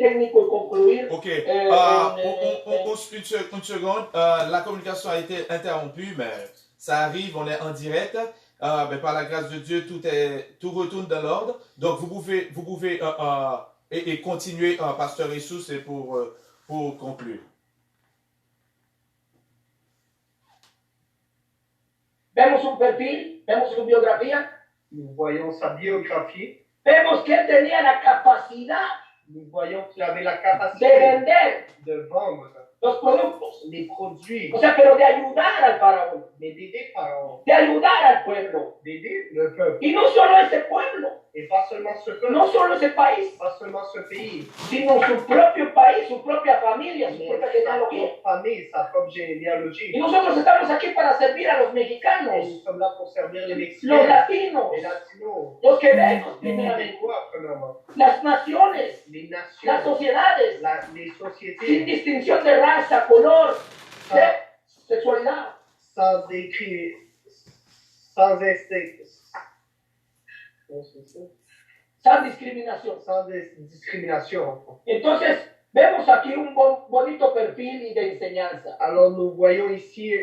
técnico y concluir. Ok, une seconde. La communication a été interrompue, mais ça arrive, on est en direct. Mais par la grâce de Dieu, tout retourne dans l'ordre. Donc vous pouvez et continuer, Pasteur Jesus, et pour conclure. Vemos un perfil, vemos su biografía. Nous voyons sa biographie. Vemos que él tenía la capacidad Nous voyons qu'il avait la de capacité vender de vendre los productos. les produits, O sea, pero de ayudar al faraón, mais d'aider Pharaon, de ayudar al pueblo. d'aider le peuple. Y no solo ese pueblo, Et pas seulement ce peuple, no solo ese país, pas seulement ce pays, sino su propio país, su propia familia, su mais propia sa genealogía. propre famille, sa propre généalogie. Y nosotros estamos aquí para servir a los Et mexicanos, nous sommes là pour servir les los Mexicains, latinos, les Latinos, los quebecos, les primeramente, Québécois, premièrement, las naciones, les las nations, sociedades, les sin sociétés, distinción de raza, color, sexualidad. sans décret, sans Sans discriminación. sans discrimination. Entonces, vemos aquí un bonito perfil y de enseñanza. Alors nous voyons ici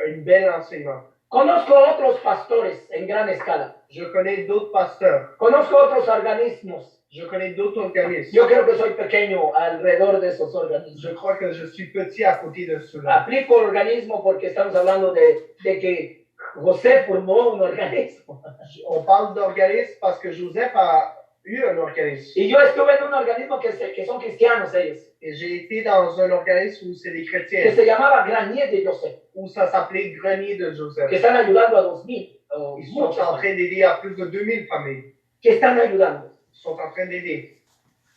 une belle enseignement. Conozco otros pastores en gran escala. Je connais d'autres pasteurs, Conozco otros organismos. je connais d'autres organismes. Yo creo que soy pequeño alrededor de esos organismos. Je crois que je suis petit à côté de cela. Aplico organismo porque estamos hablando de que José formó un organismo. On parle d'organisme parce que Joseph a eu un organisme. Y yo estuve en un organismo que son cristianos ellos, Et j'ai été dans un organisme où c'est des que chrétiens, se llamaba Granier de Joseph, où ça s'appelait Grenier de Joseph. que están ayudando a 2000. Ils sont en train d'aider à plus de 2000 familles. Que están ayudando. Ils sont en train d'aider.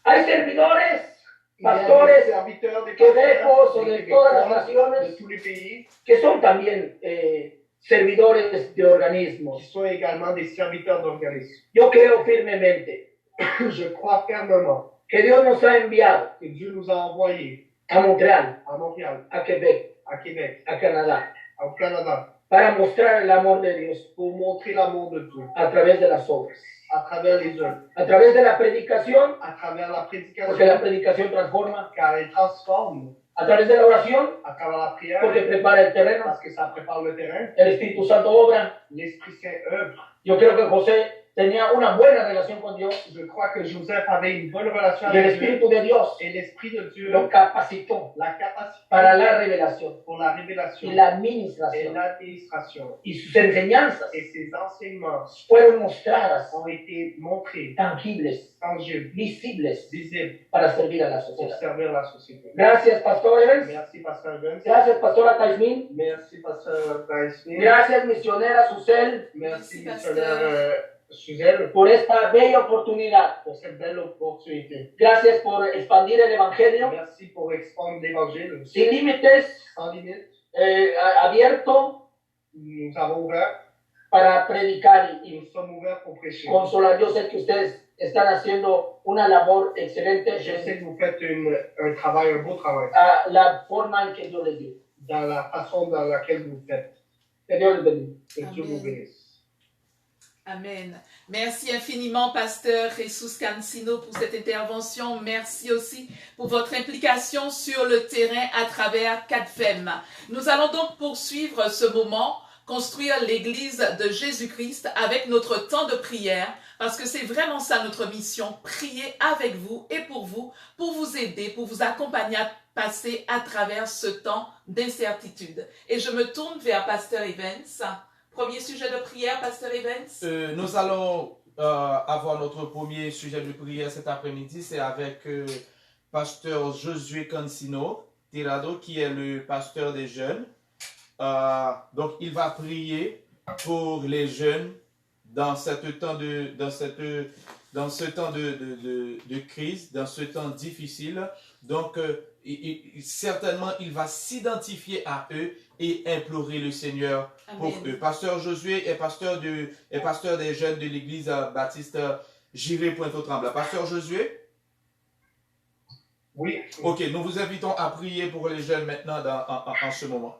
Hay servidores, Il y a pastores, des serviteurs, des québecos pasteurs, o des de todas las Québécois, naciones de tous les pays, que son también servidores de qui organismos. sont également des serviteurs d'organismes. Yo creo firmemente Je crois fermement que Dios nos ha enviado que Dieu nous a envoyés a Montréal, à Montréal, a Quebec, à Québec, a Canadá, au Canada, para mostrar el amor de Dios pour montrer l'amour de Dieu a través de las obras, à travers les œuvres, a través de la predicación, à travers la prédication, porque la predicación transforma, car elle transforme, a través de la oración, à travers la prière, porque prepara el terreno, parce que ça prépare le terrain, el Espíritu Santo obra. l'Esprit Saint œuvre. Yo creo que José tenía una buena relación con Dios Je crois que Joseph avait une bonne relation y el avec Dieu Espíritu de Dios et l'Esprit de Dieu lo capacitó la capacité para la revelación pour la y révélation la et administración, l'administration. y sus enseñanzas Et ces enseignements fueron mostradas, ont été montrés, tangibles, tangibles, visibles, visibles para servir a la pour sociedad. servir la société. Gracias, Pastor Evans. Merci, Pasteur Evans. Gracias, Pastora Taismin. Merci, Pasteur Daismin. Gracias, misionera Susel, Merci, Merci, missionnaire Suzelle, por esta bella oportunidad. pour cette belle opportunité. Gracias por expandir el Evangelio Merci pour expandre l'évangile sin límites, sans limite. abierto Nous avons ouvert, para predicar y nous sommes ouverts pour prêcher. consolar. Yo sé que ustedes están haciendo una labor excelente Je sais en que vous faites un travail, un beau travail, la forma en que Dios les dio. dans la façon dans laquelle vous le faites. Que Dios les bendiga. Que Dieu vous bénisse. Amen. Merci infiniment, Pasteur Jesus Cancino, pour cette intervention. Merci aussi pour votre implication sur le terrain à travers CADFEM. Nous allons donc poursuivre ce moment, construire l'Église de Jésus-Christ avec notre temps de prière, parce que c'est vraiment ça notre mission, prier avec vous et pour vous aider, pour vous accompagner à passer à travers ce temps d'incertitude. Et je me tourne vers Pasteur Evans. Premier sujet de prière, Pasteur Evans. Nous allons avoir notre premier sujet de prière cet après-midi. C'est avec Pasteur Josué Cancino Tirado, qui est le pasteur des jeunes. Donc, il va prier pour les jeunes dans ce temps de crise, dans ce temps difficile. Donc, certainement, il va s'identifier à eux et implorer le Seigneur pour eux. Pasteur Josué est pasteur des jeunes de l'église baptiste Jiré Pointe-aux-Trembles. Pasteur Josué? Oui. Ok, nous vous invitons à prier pour les jeunes maintenant en ce moment.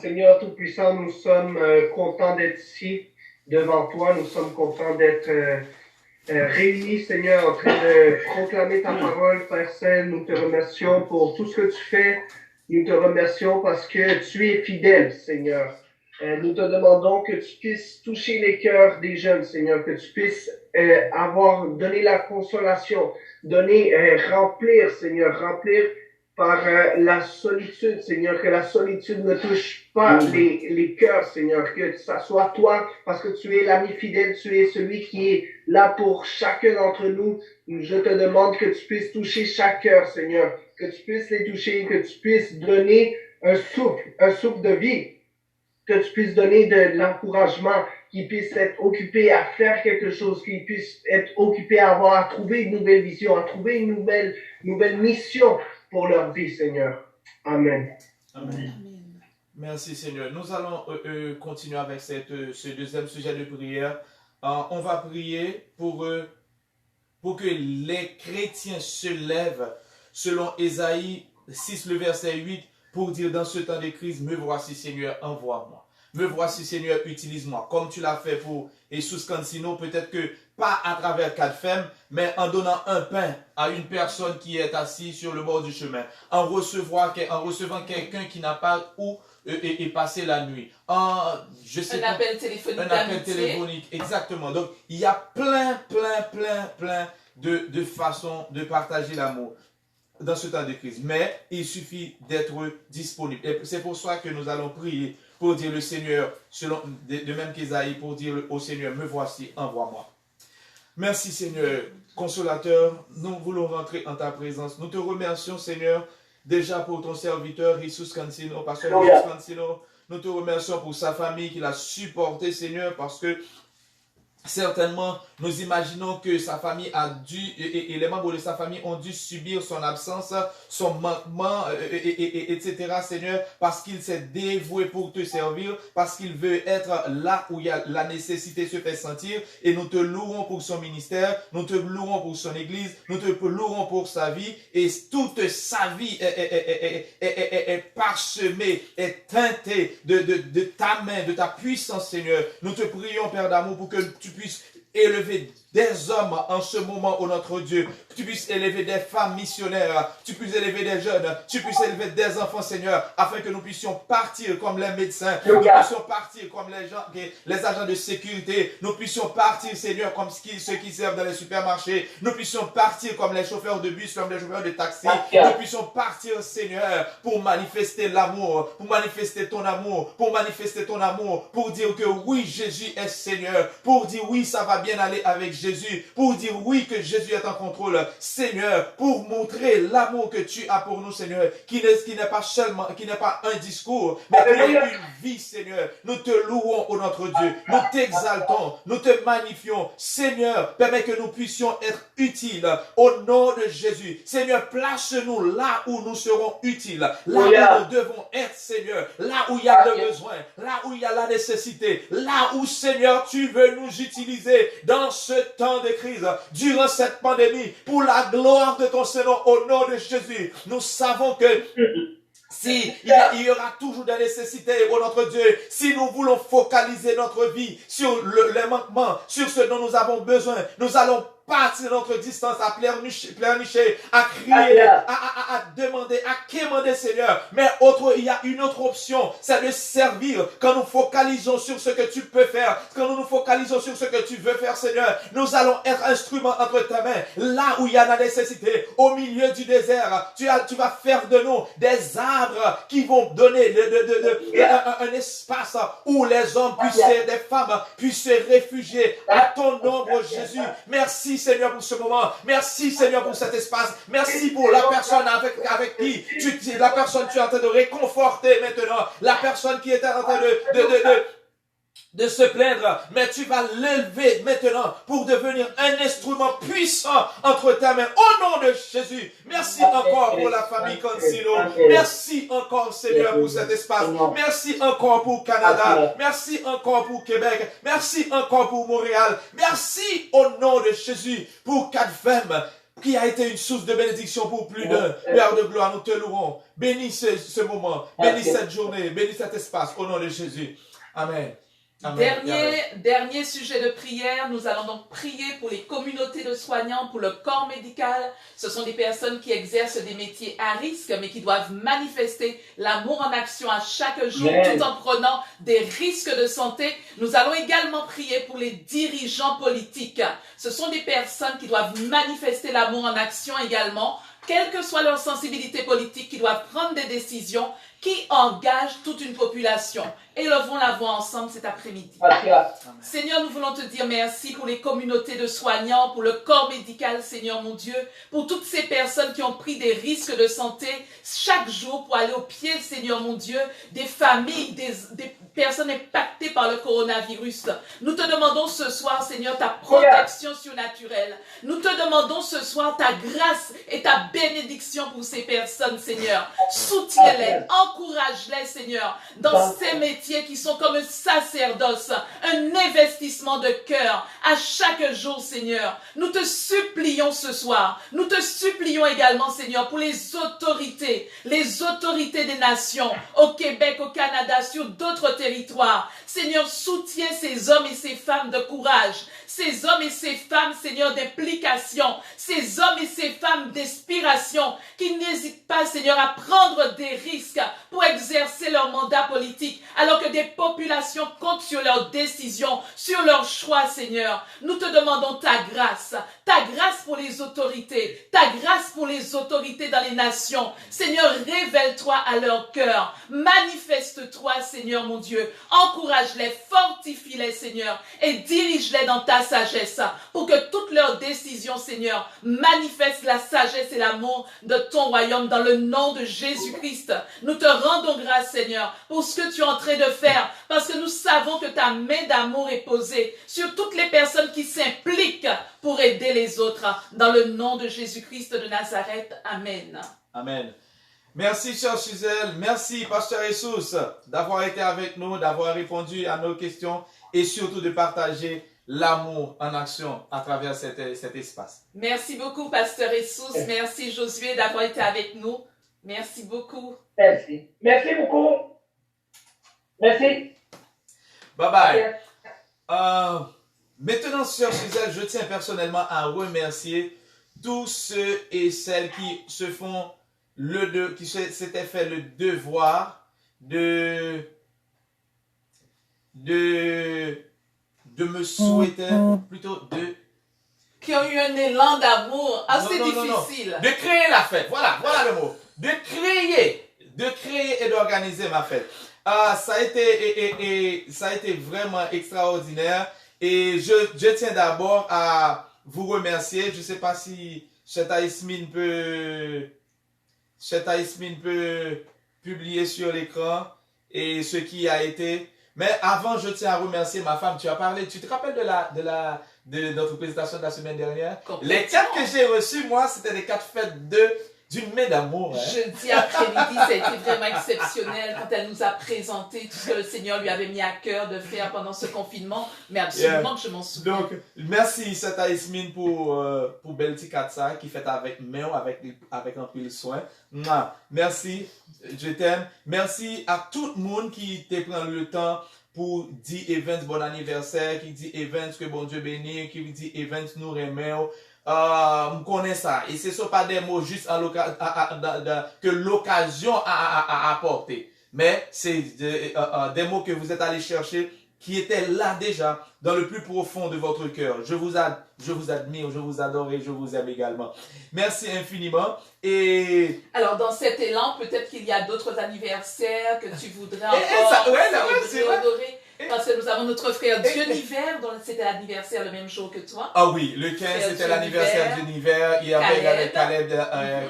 Seigneur Tout-Puissant, nous sommes contents d'être ici devant toi. Nous sommes contents d'être réunis, Seigneur, en train de proclamer ta parole, Père Saint. Nous te remercions pour tout ce que tu fais. Nous te remercions parce que tu es fidèle, Seigneur. Nous te demandons que tu puisses toucher les cœurs des jeunes, Seigneur, que tu puisses donner la consolation, remplir, Seigneur, remplir par la solitude, Seigneur, que la solitude ne touche pas les cœurs, Seigneur, que ça soit toi, parce que tu es l'ami fidèle, tu es celui qui est là pour chacun d'entre nous. Je te demande que tu puisses toucher chaque cœur, Seigneur, que tu puisses les toucher, que tu puisses donner un souffle de vie, que tu puisses donner de l'encouragement, qu'ils puissent être occupés à faire quelque chose, qu'ils puissent être occupés à trouver une nouvelle vision, à trouver une nouvelle mission pour leur vie, Seigneur. Amen. Amen. Merci, Seigneur. Nous allons continuer avec ce deuxième sujet de prière. On va prier pour que les chrétiens se lèvent, selon Ésaïe 6, le verset 8, pour dire dans ce temps de crise, me voici, Seigneur, envoie-moi. Me voici, Seigneur, utilise-moi. Comme tu l'as fait pour Jesus Cancino, peut-être que pas à travers 4 femmes, mais en donnant un pain à une personne qui est assise sur le bord du chemin, en recevant quelqu'un qui n'a pas où passer la nuit. Un appel téléphonique. Exactement. Donc, il y a plein de façons de partager l'amour dans ce temps de crise. Mais il suffit d'être disponible. Et c'est pour ça que nous allons prier pour dire le Seigneur, de même qu'Ésaïe, pour dire au Seigneur, me voici, envoie-moi. Merci Seigneur, consolateur, nous voulons rentrer en ta présence. Nous te remercions Seigneur, déjà pour ton serviteur, Jesus Cancino, pasteur Jesus Cancino. Nous te remercions pour sa famille qui l'a supporté Seigneur, parce que certainement, nous imaginons que sa famille a dû, et les membres de sa famille ont dû subir son absence, son manquement, etc. Seigneur, parce qu'il s'est dévoué pour te servir, parce qu'il veut être là où il y a la nécessité se fait sentir. Et nous te louons pour son ministère, nous te louons pour son église, nous te louons pour sa vie. Et toute sa vie est parsemée, est teintée de ta main, de ta puissance, Seigneur. Nous te prions, Père d'amour, pour que tu puisses élever des hommes en ce moment, oh notre Dieu. Tu puisses élever des femmes missionnaires, tu puisses élever des jeunes, tu puisses élever des enfants, Seigneur, afin que nous puissions partir comme les médecins, nous puissions partir comme les agents de sécurité, nous puissions partir, Seigneur, comme ceux qui servent dans les supermarchés, nous puissions partir comme les chauffeurs de bus, comme les chauffeurs de taxi, nous puissions partir, Seigneur, pour manifester l'amour, pour manifester ton amour, pour dire que oui, Jésus est Seigneur, pour dire oui, ça va bien aller avec Jésus, pour dire oui que Jésus est en contrôle, Seigneur, pour montrer l'amour que tu as pour nous, Seigneur, qui n'est pas un discours, mais qui est une vie, Seigneur. Nous te louons, ô notre Dieu, nous t'exaltons, nous te magnifions, Seigneur, permets que nous puissions être utiles au nom de Jésus. Seigneur, place-nous là où nous serons utiles, là où nous devons être, Seigneur, là où il y a le besoin, là où il y a la nécessité, là où, Seigneur, tu veux nous utiliser dans ce temps de crise, durant cette pandémie, pour la gloire de ton Seigneur, au nom de Jésus. Nous savons que il y aura toujours des nécessités, oh notre Dieu, si nous voulons focaliser notre vie sur les manquements, sur ce dont nous avons besoin, nous allons partir notre distance à pleurnicher, à crier, à demander, à quémander, Seigneur. Mais il y a une autre option, c'est de servir. Quand nous focalisons sur ce que tu peux faire, quand nous nous focalisons sur ce que tu veux faire, Seigneur, nous allons être instruments entre ta main. Là où il y a la nécessité, au milieu du désert, tu vas faire de nous des arbres qui vont donner un espace où les hommes des femmes puissent se réfugier à ton ombre, Jésus. Merci, Seigneur, pour ce moment. Merci, Seigneur, pour cet espace. Merci pour la personne avec qui tu es en train de réconforter maintenant. La personne qui est en train de se plaindre, mais tu vas l'élever maintenant pour devenir un instrument puissant entre ta main. Au nom de Jésus, merci encore pour la famille Cancino. Merci encore, Seigneur, pour cet espace. Merci encore pour Canada. Merci encore pour Québec. Merci encore pour Montréal. Merci au nom de Jésus pour 4 femmes qui a été une source de bénédiction pour plus d'un. Père de gloire, nous te louons. Bénis ce moment. Bénis cette journée. Bénis cet espace. Au nom de Jésus. Amen. Amen. Dernier sujet de prière, nous allons donc prier pour les communautés de soignants, pour le corps médical. Ce sont des personnes qui exercent des métiers à risque, mais qui doivent manifester l'amour en action à chaque jour, Amen. tout en prenant des risques de santé. Nous allons également prier pour les dirigeants politiques. Ce sont des personnes qui doivent manifester l'amour en action également, quelle que soit leur sensibilité politique, qui doivent prendre des décisions qui engagent toute une population. Élevons la voix ensemble cet après-midi. Seigneur, nous voulons te dire merci pour les communautés de soignants, pour le corps médical, Seigneur mon Dieu, pour toutes ces personnes qui ont pris des risques de santé chaque jour pour aller au pied, Seigneur mon Dieu, des familles, des personnes impactées par le coronavirus. Nous te demandons ce soir, Seigneur, ta protection surnaturelle. Nous te demandons ce soir ta grâce et ta bénédiction pour ces personnes, Seigneur. Soutiens-les, encourage-les, Seigneur, dans ces métiers qui sont comme un sacerdoce, un investissement de cœur à chaque jour, Seigneur. Nous te supplions ce soir. Nous te supplions également, Seigneur, pour les autorités des nations, au Québec, au Canada, sur d'autres territoires. Seigneur, soutiens ces hommes et ces femmes de courage, ces hommes et ces femmes, Seigneur, d'implication, ces hommes et ces femmes d'inspiration qui n'hésitent pas, Seigneur, à prendre des risques pour exercer leur mandat politique, alors que des populations comptent sur leurs décisions, sur leurs choix, Seigneur. Nous te demandons ta grâce pour les autorités, ta grâce pour les autorités dans les nations. Seigneur, révèle-toi à leur cœur, manifeste-toi, Seigneur mon Dieu, encourage-les, fortifie-les, Seigneur, et dirige-les dans ta sagesse, pour que toutes leurs décisions, Seigneur, manifestent la sagesse et l'amour de ton royaume dans le nom de Jésus-Christ. Nous te rendons grâce, Seigneur, pour ce que tu es en train de faire, parce que nous savons que ta main d'amour est posée sur toutes les personnes qui s'impliquent pour aider les autres. Dans le nom de Jésus-Christ de Nazareth. Amen. Amen. Merci, chère Suzelle. Merci, Pasteur Jesus, d'avoir été avec nous, d'avoir répondu à nos questions et surtout de partager l'amour en action à travers cet espace. Merci beaucoup, Pasteur Jesus. Merci, Josué, d'avoir été avec nous. Merci beaucoup. Merci. Merci beaucoup. Merci. Bye bye. Maintenant, sœur Suzelle, je tiens personnellement à remercier tous ceux et celles qui se font qui s'étaient fait le devoir de me souhaiter, plutôt qui ont eu un élan d'amour assez difficile. De créer la fête, voilà le mot. De créer et d'organiser ma fête. Ça a été vraiment extraordinaire. Et je tiens d'abord à vous remercier. Je ne sais pas si Cheta Ismine peut publier sur l'écran et ce qui a été. Mais avant, je tiens à remercier ma femme. Tu te rappelles de notre présentation de la semaine dernière? Les 4 que j'ai reçus, moi, c'était des 4 fêtes d'une main d'amour. Hein? Jeudi après-midi, ça a été vraiment exceptionnel quand elle nous a présenté tout ce que le Seigneur lui avait mis à cœur de faire pendant ce confinement. Mais absolument que je m'en souviens. Donc, merci Seta Ismine pour Belti Katsa qui fait avec main, avec un peu de soin. Merci, je t'aime. Merci à tout le monde qui te prend le temps pour dire Evans bon anniversaire, qui dit Evans que bon Dieu bénit, qui dit Evans nous remet. On connaît ça et ce ne sont pas des mots juste que l'occasion a apporté, mais c'est des mots que vous êtes allés chercher qui étaient là déjà dans le plus profond de votre cœur. Je vous admire, je vous adore et je vous aime également. Merci infiniment. Et alors dans cet élan, peut-être qu'il y a d'autres anniversaires que tu voudrais encore honorer. Parce que nous avons notre frère Dieu-Niver, dont c'était l'anniversaire le même jour que toi. Ah oui, le 15 c'était l'anniversaire de Dieu-Niver. Il y avait Caleb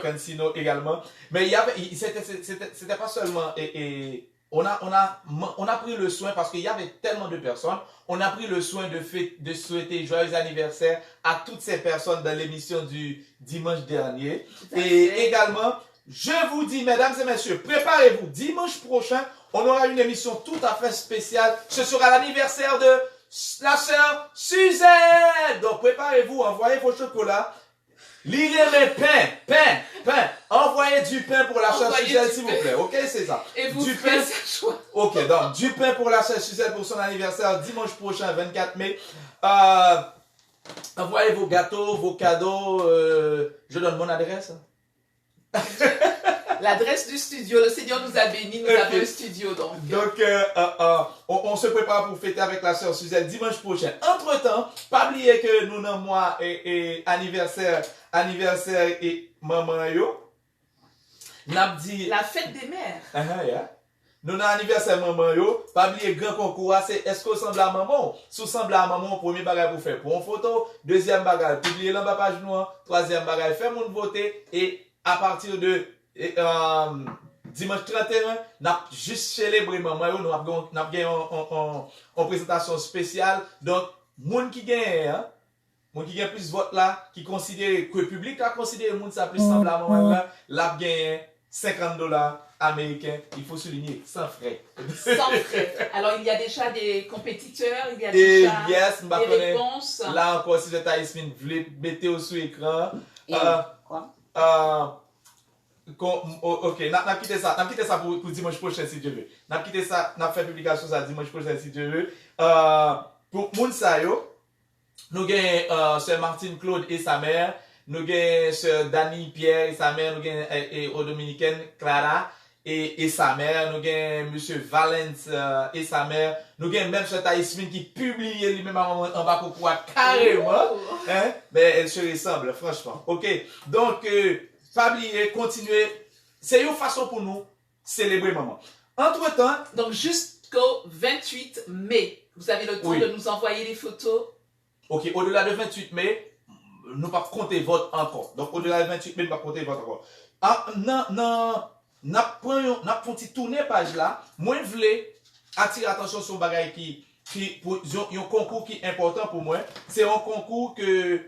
Cancino également. Mais c'était pas seulement. On a pris le soin parce qu'il y avait tellement de personnes. On a pris le soin de souhaiter joyeux anniversaire à toutes ces personnes dans l'émission du dimanche dernier. Et également, je vous dis, mesdames et messieurs, préparez-vous. Dimanche prochain, on aura une émission tout à fait spéciale. Ce sera l'anniversaire de la sœur Suzette. Donc, préparez-vous, envoyez vos chocolats. Lirez pain. Envoyez du pain pour la sœur Suzelle, s'il vous plaît. Ok, c'est ça. Et vous du ferez pain. sa joie. Ok, donc du pain pour la sœur Suzelle pour son anniversaire dimanche prochain, 24 mai. Envoyez vos gâteaux, vos cadeaux. Je donne mon adresse. L'adresse du studio, le Seigneur nous a bénis, nous avons un studio donc. Donc, on se prépare pour fêter avec la sœur Suzelle dimanche prochain. Entre-temps, pas oublier que nous avons moi et anniversaire et maman yo. N'a dit La fête des mères. Yeah. Nous avons anniversaire maman yo. Pas oublier grand concours, c'est est-ce qu'on semble à maman? Si on semble à maman, premier bagage pour faire pour une photo, deuxième bagage publier dans la page noire, troisième bagage faire mon voter et à partir de dimanche 31, nous avons juste célébré maman, nous avons gagné en présentation spéciale. Donc, moun qui gagne, moun qui gagne plus vote là, qui considère que le public a considéré moun ça plus semblable à maman là, l'a gagné $50 américains. Il faut souligner, sans frais. Sans frais. Alors, il y a déjà des compétiteurs, il y a déjà des réponses. Là encore, si le Taïsmin voulait mettre sous écran. Quoi? Ok, n'a quitté ça pour dimanche prochain si Dieu veut. N'a quitté ça, n'a fait publication ça dimanche prochain si Dieu veut. Pour moun sa yo, nous avons sœur Martine Claude et sa mère, nous avons sœur Dani Pierre et sa mère, nous avons aux Dominicaines Clara et sa mère, nous avons monsieur Valence et sa mère, nous avons même sœur Taïsmin qui publie lui-même en bas pour quoi carrément, hein, mais elle se ressemble franchement. Ok, donc pas oublier, continuer. C'est une façon pour nous célébrer maman. Entre-temps, donc jusqu'au 28 mai, vous avez le temps de nous envoyer les photos. Ok, au-delà de 28 mai, nous ne pas compter vote encore. Donc au-delà de 28 mai, nous ne pas compter vote encore. N'a pas petit tourner page là. Moi je voulais attirer l'attention sur un bagage qui pour un concours qui est important pour moi. C'est un concours que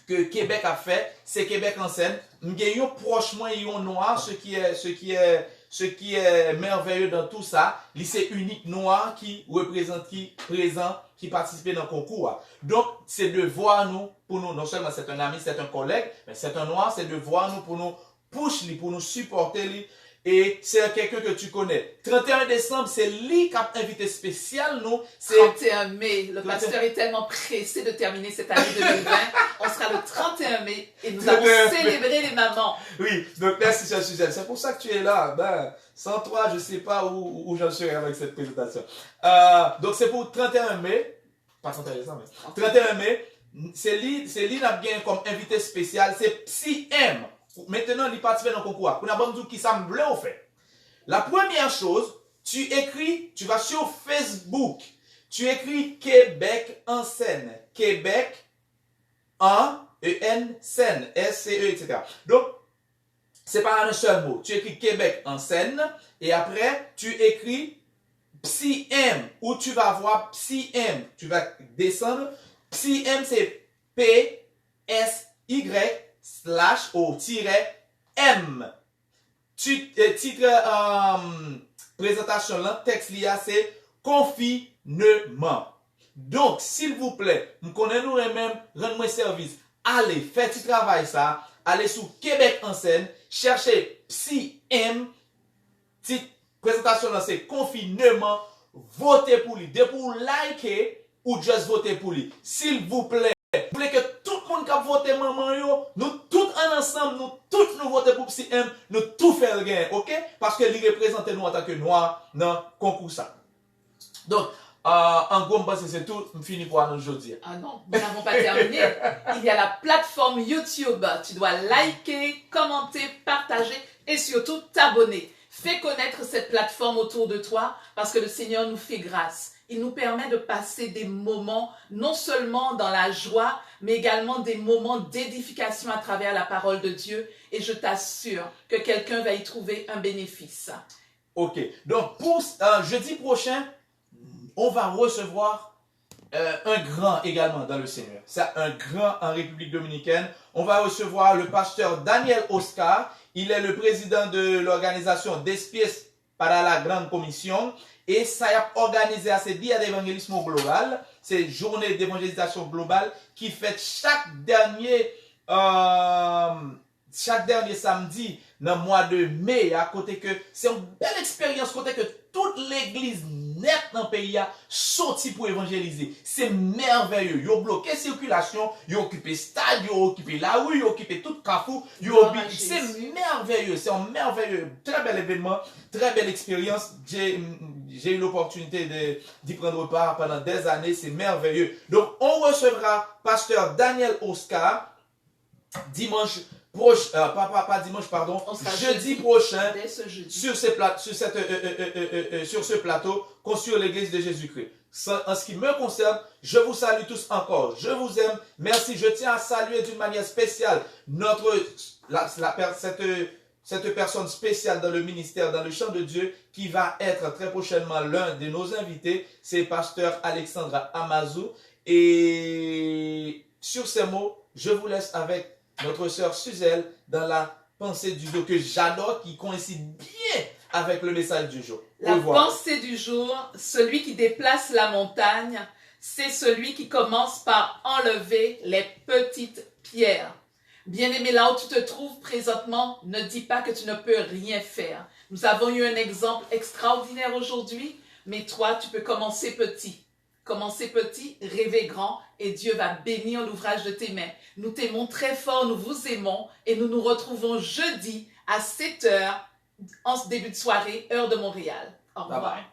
Québec a fait, c'est Québec en scène. M'gayon prochement yon noir, ce qui est merveilleux dans tout ça, c'est unique noir qui représente, qui présent, qui participe dans le concours. Donc, c'est de voir nous, pour nous, non seulement c'est un ami, c'est un collègue, mais c'est un noir, c'est de voir nous pour nous push lui, pour nous supporter lui. Et c'est quelqu'un que tu connais. 31 décembre, c'est lui qui a invité spécial, nous. 31 mai. Le pasteur est tellement pressé de terminer cette année 2020. On sera le 31 mai et nous allons célébrer les mamans. Oui, donc merci, cher Suzelle. C'est pour ça que tu es là. Ben, sans toi, je ne sais pas où j'en serais avec cette présentation. Donc, c'est pour 31 mai. Pas 31 décembre, mais 31 mai. C'est lui qui a bien comme invité spécial. C'est Psy M. Maintenant, il participe dans le concours. On a besoin de qui ça me plaît au fait. La première chose, tu vas sur Facebook, tu écris Québec en scène. Québec en scène, S-C-E, etc. Donc, c'est pas un seul mot. Tu écris Québec en scène et après, tu écris Psy M où tu vas voir Psy M. Tu vas descendre. Psy M, c'est P-S-Y /M. Titre présentation là, texte lié c'est confinement. Donc, s'il vous plaît, nous connaissons nous-mêmes, rendez-moi service. Allez, faites ce travail ça. Allez sur Québec en scène, cherchez Psy M. Titre présentation là c'est confinement. Votez pour lui. Dès pour liker ou juste voter pour lui. S'il vous plaît. Vous voulez que tout le monde qui a voté maman yo, nous tous ensemble, nous tous nous voter pour Psy M, nous tout faire le gain, ok? Parce que il représente nous en tant que noirs dans le concours ça. Donc, en gros, c'est tout, je finis pour nous aujourd'hui. Ah non, nous n'avons pas terminé. Il y a la plateforme YouTube. Tu dois liker, commenter, partager et surtout t'abonner. Fais connaître cette plateforme autour de toi parce que le Seigneur nous fait grâce. Il nous permet de passer des moments, non seulement dans la joie, mais également des moments d'édification à travers la parole de Dieu. Et je t'assure que quelqu'un va y trouver un bénéfice. Ok. Donc, pour jeudi prochain, on va recevoir un grand également dans le Seigneur. C'est un grand en République Dominicaine. On va recevoir le pasteur Daniel Oscar. Il est le président de l'organisation Despies para la Grande Commission. Et ça a organisé à ces días d'évangélisme global, ces journées d'évangélisation globale qui fêtent chaque dernier chaque dernier samedi, dans le mois de mai, à côté que c'est une belle expérience, côté que toute l'église nette dans le pays a sorti pour évangéliser. C'est merveilleux. Ils ont bloqué la circulation, ils ont occupé le stade, ils ont occupé la rue, ils ont occupé tout le carrefour. C'est merveilleux, c'est un merveilleux, très bel événement, très belle expérience. J'ai eu l'opportunité d'y prendre part pendant des années, c'est merveilleux. Donc, on recevra pasteur Daniel Oscar dimanche prochain, pas dimanche, pardon, jeudi prochain, sur ce plateau, sur l'église de Jésus-Christ. En ce qui me concerne, je vous salue tous encore. Je vous aime. Merci. Je tiens à saluer d'une manière spéciale cette personne spéciale dans le ministère, dans le champ de Dieu, qui va être très prochainement l'un de nos invités. C'est pasteur Alexandra Amazou. Et sur ces mots, je vous laisse avec notre sœur Suzelle dans la pensée du jour que j'adore, qui coïncide bien avec le message du jour. La pensée du jour, celui qui déplace la montagne, c'est celui qui commence par enlever les petites pierres. Bien-aimé, là où tu te trouves présentement, ne dis pas que tu ne peux rien faire. Nous avons eu un exemple extraordinaire aujourd'hui, mais toi, tu peux commencer petit. Commencez petit, rêvez grand et Dieu va bénir l'ouvrage de tes mains. Nous t'aimons très fort, nous vous aimons et nous nous retrouvons jeudi à 7h en ce début de soirée, heure de Montréal. Au revoir. Bye bye.